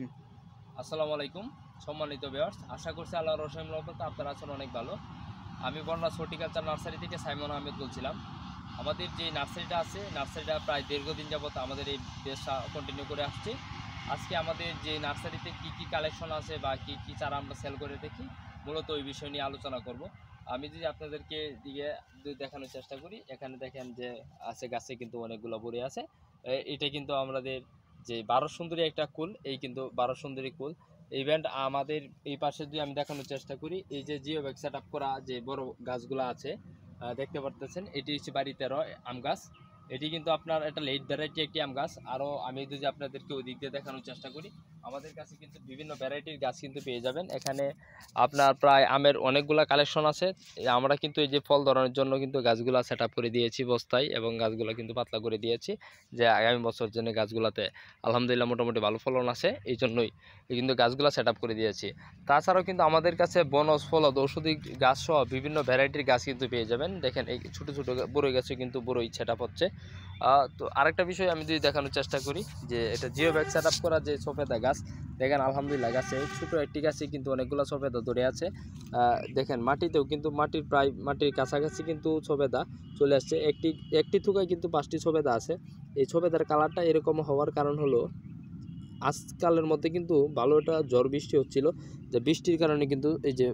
হুম। আসসালামু আলাইকুম সম্মানিত ভিউয়ার্স, আশা করছি আল্লাহর অসীম রহমতে আপনারা আছেন অনেক ভালো। আমি বর্ণাস হর্টিকালচার নার্সারি থেকে সাইমন আহমেদ বলছিলাম। আমাদের যে নার্সারিটা আছে, নার্সারিটা প্রায় দীর্ঘদিন যাবত আমাদের এই বেসটা কন্টিনিউ করে আসছে। আজকে আমাদের যে নার্সারিতে কি কি কালেকশন আছে বা কি কি চারা আমরা সেল করে দেখি, মূলত ওই বিষয় নিয়ে আলোচনা করব। আমি যদি আপনাদেরকে দিকে দেখানোর চেষ্টা করি, এখানে দেখেন যে আছে গাছে কিন্তু অনেকগুলো বড়ি আছে। এটা কিন্তু আমাদের যে 12 সুন্দরী একটা কুল, এই কিন্তু 12 সুন্দরী কুল ইভেন্ট আমাদের এই পাশে যদি আমি দেখানোর চেষ্টা করি, এই যে জিও ব্যাগ সেট আপ করা যে বড় গাছগুলো আছে দেখতে পারতেছেন, এটি হচ্ছে বাড়ি 13 আম গাছ। এটি কিন্তু আপনার একটা লেট ভ্যারাইটি একটি আম গাছ। আরও আমি যদি আপনাদেরকে ওই দিক দিয়ে দেখানোর চেষ্টা করি, আমাদের কাছে কিন্তু বিভিন্ন ভ্যারাইটির গাছ কিন্তু পেয়ে যাবেন। এখানে আপনার প্রায় আমের অনেকগুলা কালেকশন আছে। আমরা কিন্তু এই যে ফল ধরানোর জন্য কিন্তু গাছগুলা সেট আপ করে দিয়েছি বস্তায়, এবং গাছগুলো কিন্তু পাতলা করে দিয়েছি যে আগামী বছর জন্য গাছগুলোতে আলহামদুলিল্লাহ মোটামুটি ভালো ফলন আছে। এই জন্যই কিন্তু গাছগুলো সেট আপ করে দিয়েছি। তাছাড়াও কিন্তু আমাদের কাছে বনজ ফলদ ঔষধি গাছ সহ বিভিন্ন ভ্যারাইটির গাছ কিন্তু পেয়ে যাবেন। দেখেন এই ছোটো ছোটো বড়ই গাছে কিন্তু বড়ই সেট আপ হচ্ছে। তো আরেকটা বিষয় আমি যদি দেখানোর চেষ্টা করি, যে এটা জিও ব্যাগ সেট আপ করা যে সফেদা গাছ, দেখেন আলহামদুলিল্লাহ গাছে ছোটো একটি গাছে কিন্তু অনেকগুলো সফেদা ধরে আছে। দেখেন মাটিতেও কিন্তু মাটির কাছাকাছি কিন্তু সফেদা চলে আসছে। একটি থুকায় কিন্তু 5টি সফেদা আছে। এই সফেদার কালারটা এরকম হওয়ার কারণ হলো আজকালের মধ্যে কিন্তু ভালো একটা ঝড় বৃষ্টি হচ্ছিল, যে বৃষ্টির কারণে কিন্তু এই যে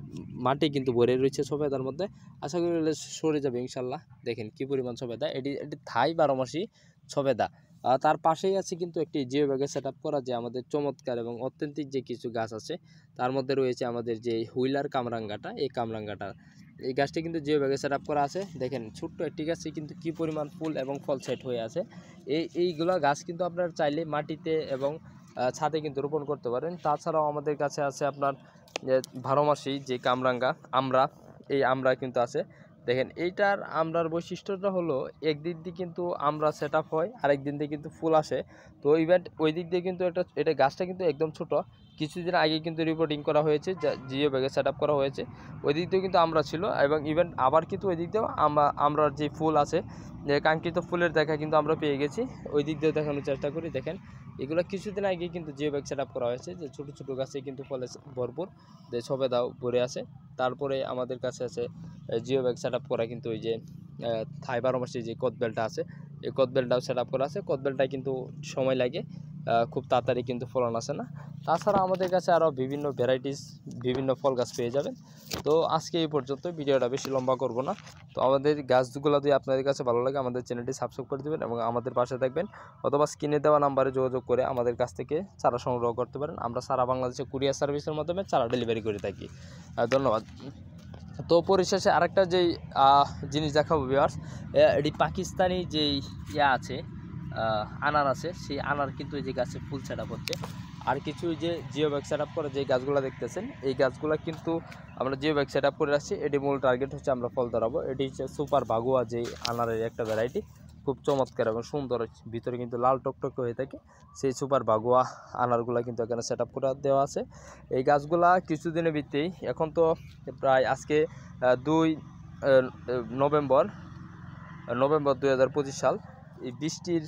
মাটি কিন্তু ভরে রয়েছে সফেদার মধ্যে। আশা করি সরে যাবে ইনশাল্লাহ। দেখেন কি পরিমাণ সফেদা, এটি থাই 12 মাসি সফেদা। তার পাশেই আছে কিন্তু একটি জিও ব্যাগে সেট আপ করা যে আমাদের চমৎকার এবং অথেন্টিক যে কিছু গাছ আছে, তার মধ্যে রয়েছে আমাদের যে হুইলার কামরাঙ্গাটা। এই কামরাঙ্গাটা এই গাছটি কিন্তু জিও ব্যাগে সেট আপ করা আছে। দেখেন ছোট্ট একটি গাছে কিন্তু কি পরিমাণ ফুল এবং ফল সেট হয়ে আছে। এইগুলা গাছ কিন্তু আপনার চাইলে মাটিতে এবং ছাদে কিন্তু রোপণ করতে পারেন। তাছাড়াও আমাদের কাছে আছে আপনার 12 মাসি যে কামরাঙ্গা এই আমরা কিন্তু আছে। দেখেন এইটার আমরার বৈশিষ্ট্যটা হলো একদিক দিয়ে কিন্তু আমরা সেট আপ হয়, আরেক দিন দিয়ে কিন্তু ফুল আসে। তো ইভেন্ট ওই দিক দিয়ে কিন্তু এটা গাছটা কিন্তু একদম ছোট। কিছুদিন আগে কিন্তু রিপোর্টিং করা হয়েছে, জিও ব্যাগে সেট আপ করা হয়েছে। ওই দিক দিয়ে কিন্তু আমরা ছিল, এবং ইভেন্ট আবার কিন্তু ওই দিক দিয়েও আমরা যে ফুল আছে, যে কাঙ্ক্ষিত ফুলের দেখা কিন্তু আমরা পেয়ে গেছি। ওই দিক দিয়ে দেখানোর চেষ্টা করি। দেখেন এগুলো কিছুদিন আগে কিন্তু জিও ব্যাগ সেট আপ করা হয়েছে, যে ছোটো ছোটো গাছে কিন্তু ফলে ভরপুর, যে সবেদাও ভরে আছে। তারপরে আমাদের কাছে আছে জিও ব্যাগ সেট আপ করা কিন্তু ওই যে থাই 12 মাসে যে কদবেলটা আছে, এই কদবেলটাও সেট আপ করা আছে। কদবেলটায় কিন্তু সময় লাগে, খুব তাড়াতাড়ি কিন্তু ফলন আসে না। তাছাড়া আমাদের কাছে আরও বিভিন্ন ভ্যারাইটিস বিভিন্ন ফল গাছ পেয়ে যাবেন। তো আজকে এই পর্যন্ত, ভিডিওটা বেশি লম্বা করব না। তো আমাদের গাছগুলো যদি আপনাদের কাছে ভালো লাগে, আমাদের চ্যানেলটি সাবস্ক্রাইব করে দেবেন এবং আমাদের পাশে থাকবেন, অথবা স্ক্রিনে দেওয়া নাম্বারে যোগাযোগ করে আমাদের কাছ থেকে চারা সংগ্রহ করতে পারেন। আমরা সারা বাংলাদেশে কুরিয়ার সার্ভিসের মাধ্যমে চারা ডেলিভারি করে থাকি। ধন্যবাদ। তো পরিশেষে আরেকটা যেই জিনিস দেখাবো ভিউয়ার্স, এটি পাকিস্তানি যেই আছে আনার আছে, সেই আনার কিন্তু এই যে গাছে ফুল সেট আপ হচ্ছে। আর কিছু যে জিও ব্যাগ সেট আপ করে যে গাছগুলো দেখতেছেন, এই গাছগুলো কিন্তু আমরা জিও ব্যাগ সেট আপ করে রাখছি। এটি মূল টার্গেট হচ্ছে আমরা ফল ধরাবো। এটি হচ্ছে সুপার বাগুয়া যে আনারের একটা ভ্যারাইটি, খুব চমৎকার এবং সুন্দর, ভিতরে কিন্তু লাল টকটকে হয়ে থাকে। সেই সুপার বাগুয়া আনারগুলা কিন্তু এখানে সেট আপ করে দেওয়া আছে। এই গাছগুলা কিছুদিনের ভিত্তেই, এখন তো প্রায় আজকে 2 নভেম্বর 2025 সাল, এই বৃষ্টির